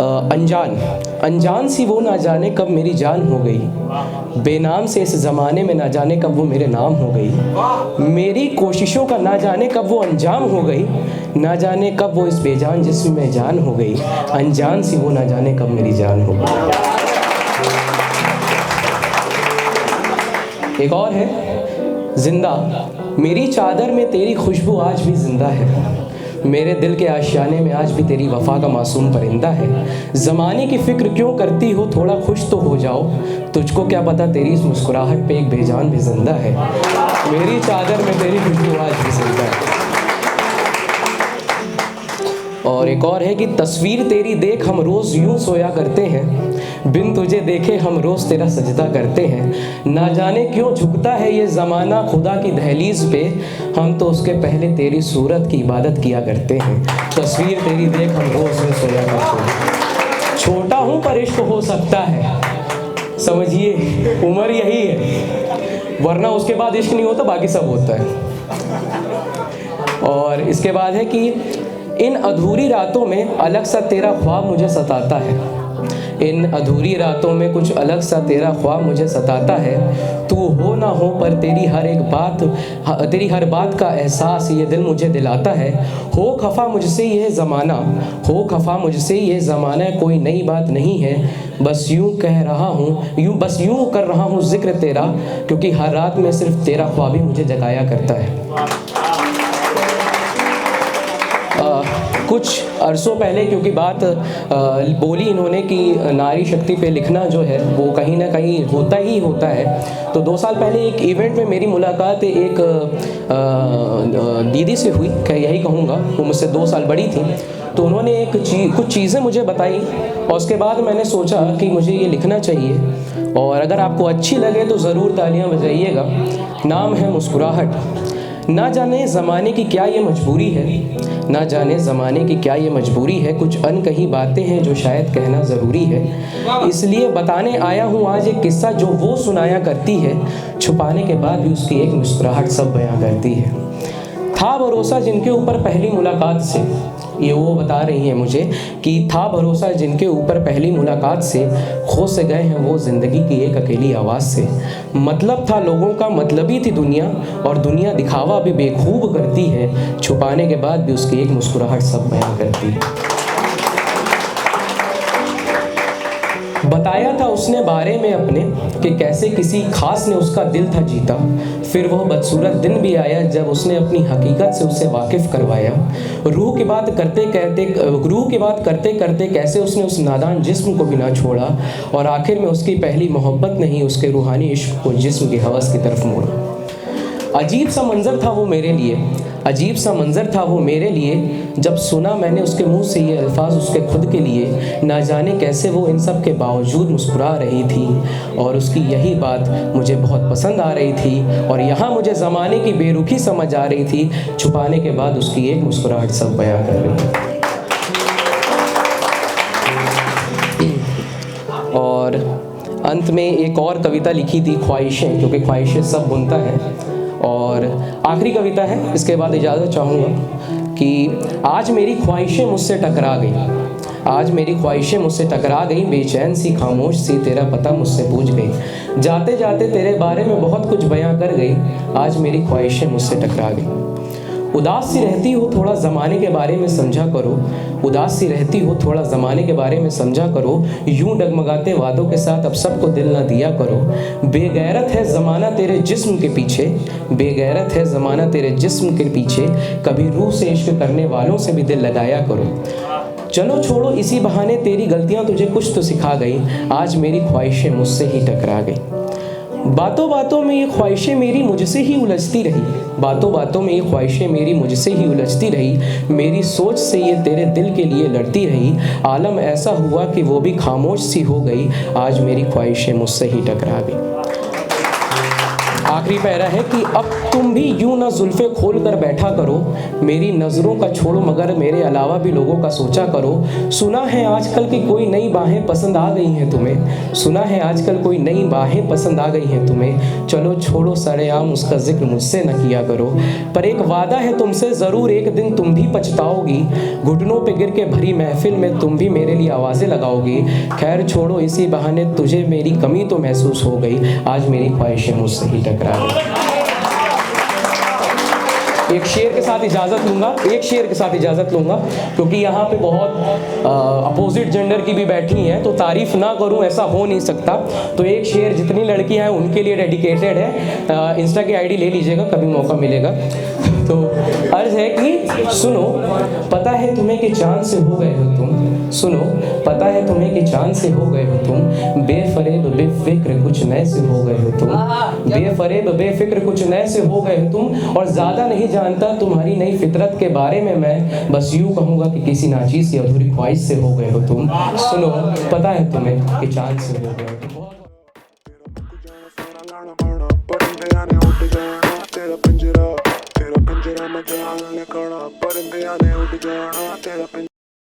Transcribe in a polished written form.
अनजान सी वो ना जाने कब मेरी जान हो गई, बेनाम से इस ज़माने में ना जाने कब वो मेरे नाम हो गई। मेरी कोशिशों का ना जाने कब वो अंजाम हो गई, ना जाने कब वो इस बेजान जिस्म में जान हो गई। अनजान सी वो ना जाने कब मेरी जान हो गई। एक और है, जिंदा मेरी चादर में तेरी खुशबू आज भी जिंदा है, मेरे दिल के आशियाने में आज भी तेरी वफा का मासूम परिंदा है। ज़माने की फ़िक्र क्यों करती हो, थोड़ा खुश तो हो जाओ, तुझको क्या पता तेरी इस मुस्कुराहट पे एक बेजान भी जिंदा है। मेरी चादर में तेरी खुशबू आज भी जिंदा है। और एक और है कि तस्वीर तेरी देख हम रोज़ यूं सोया करते हैं, बिन तुझे देखे हम रोज़ तेरा सजदा करते हैं। ना जाने क्यों झुकता है ये ज़माना खुदा की दहलीज़ पे, हम तो उसके पहले तेरी सूरत की इबादत किया करते हैं। तस्वीर तेरी देख हम रोज़ यूं सोया करते हैं। छोटा हूँ पर इश्क हो सकता है, समझिए उम्र यही है, वरना उसके बाद इश्क नहीं होता, बाकी सब होता है। और इसके बाद है कि इन अधूरी रातों में अलग सा तेरा ख्वाब मुझे सताता है, इन अधूरी रातों में कुछ अलग सा तेरा ख्वाब मुझे सताता है। तू हो ना हो पर तेरी हर बात का एहसास ये दिल मुझे दिलाता है। हो खफा मुझसे ये ज़माना, हो खफा मुझसे ये ज़माना, कोई नई बात नहीं है, बस यूं कह रहा हूँ, बस यूं कर रहा हूँ जिक्र तेरा, क्योंकि हर रात में सिर्फ तेरा ख्वाब ही मुझे जगाया करता है। कुछ अरसों पहले क्योंकि बात बोली इन्होंने कि नारी शक्ति पे लिखना जो है वो कहीं ना कहीं होता ही होता है, तो 2 साल पहले एक इवेंट में मेरी मुलाकात एक दीदी से हुई, क्या यही कहूँगा, वो मुझसे 2 साल बड़ी थी। तो उन्होंने कुछ चीज़ें मुझे बताई और उसके बाद मैंने सोचा कि मुझे ये लिखना चाहिए, और अगर आपको अच्छी लगे तो ज़रूर तालियां बजाइएगा। नाम है मुस्कुराहट। ना जाने ज़माने की क्या ये मजबूरी है, ना जाने ज़माने की क्या ये मजबूरी है, कुछ अनकही बातें हैं जो शायद कहना ज़रूरी है, इसलिए बताने आया हूँ आज एक किस्सा जो वो सुनाया करती है, छुपाने के बाद भी उसकी एक मुस्कुराहट सब बयां करती है। था भरोसा जिनके ऊपर पहली मुलाकात से, ये वो बता रही हैं मुझे कि था भरोसा जिनके ऊपर पहली मुलाकात से, खो से गए हैं वो ज़िंदगी की एक अकेली आवाज़ से। मतलब था लोगों का, मतलबी थी दुनिया, और दुनिया दिखावा भी बेखूब करती है, छुपाने के बाद भी उसकी एक मुस्कुराहट सब बयां करती है। बताया था उसने बारे में अपने कि कैसे किसी खास ने उसका दिल था जीता, फिर वह बदसूरत दिन भी आया जब उसने अपनी हकीकत से उसे वाकिफ़ करवाया। रूह की बात करते करते कैसे उसने उस नादान जिस्म को भी ना छोड़ा, और आखिर में उसकी पहली मोहब्बत ने ही उसके रूहानी इश्क को जिस्म की हवस की तरफ मोड़ा। अजीब सा मंज़र था वो मेरे लिए, अजीब सा मंज़र था वो मेरे लिए, जब सुना मैंने उसके मुंह से ये अल्फाज उसके खुद के लिए। ना जाने कैसे वो इन सब के बावजूद मुस्कुरा रही थी, और उसकी यही बात मुझे बहुत पसंद आ रही थी, और यहाँ मुझे ज़माने की बेरुखी समझ आ रही थी, छुपाने के बाद उसकी एक मुस्कुराहट सब बयां कर रही थी। और अंत में एक और कविता लिखी थी, ख्वाहिशें, क्योंकि ख्वाहिशें सब बुनता है। और आखिरी कविता है, इसके बाद इजाज़त चाहूँगा कि आज मेरी ख्वाहिशें मुझसे टकरा गई, आज मेरी ख्वाहिशें मुझसे टकरा गई, बेचैन सी खामोश सी तेरा पता मुझसे पूछ गई, जाते जाते तेरे बारे में बहुत कुछ बयां कर गई, आज मेरी ख्वाहिशें मुझसे टकरा गई। उदास सी रहती हो थोड़ा ज़माने के बारे में समझा करो, उदास सी रहती हो थोड़ा ज़माने के बारे में समझा करो, यूं डगमगाते वादों के साथ अब सबको दिल ना दिया करो। बेगैरत है ज़माना तेरे जिस्म के पीछे, बेगैरत है ज़माना तेरे जिस्म के पीछे, कभी रूह से इश्क करने वालों से भी दिल लगाया करो। चलो छोड़ो इसी बहाने तेरी गलतियाँ तुझे कुछ तो सिखा गई, आज मेरी ख्वाहिशें मुझसे ही टकरा गई। बातों बातों में ये ख्वाहिशें मेरी मुझसे ही उलझती रही, बातों बातों में ये ख्वाहिशें मेरी मुझसे ही उलझती रही, मेरी सोच से ये तेरे दिल के लिए लड़ती रही, आलम ऐसा हुआ कि वो भी खामोश सी हो गई, आज मेरी ख्वाहिशें मुझसे ही टकरा गई। आखिरी पैरा है कि अब तुम भी यूं ना जुल्फ़े खोल कर बैठा करो, मेरी नज़रों का छोड़ो मगर मेरे अलावा भी लोगों का सोचा करो। सुना है आजकल की कोई नई बाहें पसंद आ गई हैं तुम्हें, सुना है आजकल कोई नई बाहें पसंद आ गई हैं तुम्हें। चलो छोड़ो सरेआम उसका जिक्र मुझसे न किया करो, पर एक वादा है तुमसे ज़रूर एक दिन तुम भी पछताओगी, घुटनों पे गिर के भरी महफिल में तुम भी मेरे लिए आवाज़ें लगाओगी। खैर छोड़ो इसी बहाने तुझे मेरी कमी तो महसूस हो गई, आज मेरी ख्वाहिशें मुझसे ही टकरा गई। एक शेर के साथ इजाज़त लूँगा, क्योंकि यहाँ पे बहुत अपोजिट जेंडर की भी बैठी हैं, तो तारीफ़ ना करूँ ऐसा हो नहीं सकता। तो एक शेर जितनी लड़कियाँ हैं उनके लिए डेडिकेटेड है। इंस्टा की आईडी ले लीजिएगा, कभी मौका मिलेगा। तो अर्ज़ है कि सुनो पता है तुम्हें कि चाँद से हो गए हो तुम, सुनो पता है तुम्हें कि चाँद से हो गए हो तुम, बेफरेब बेफिक्र कुछ नए से हो गए हो तुम, बेफरेब बेफिक्र कुछ नए से हो गए हो तुम। और ज़्यादा नहीं जानता तुम्हारी नई फितरत के बारे में मैं, बस यूँ कहूँगा कि किसी नाचीज़ की अधूरी ख्वाहिश से हो गए हो तुम। सुनो पता है तुम्हें कि चाँद से हो गए हो तुम। तेरा पंजरा मैं जान ले खड़ा, परिंदे आने उड़ जाना तेरा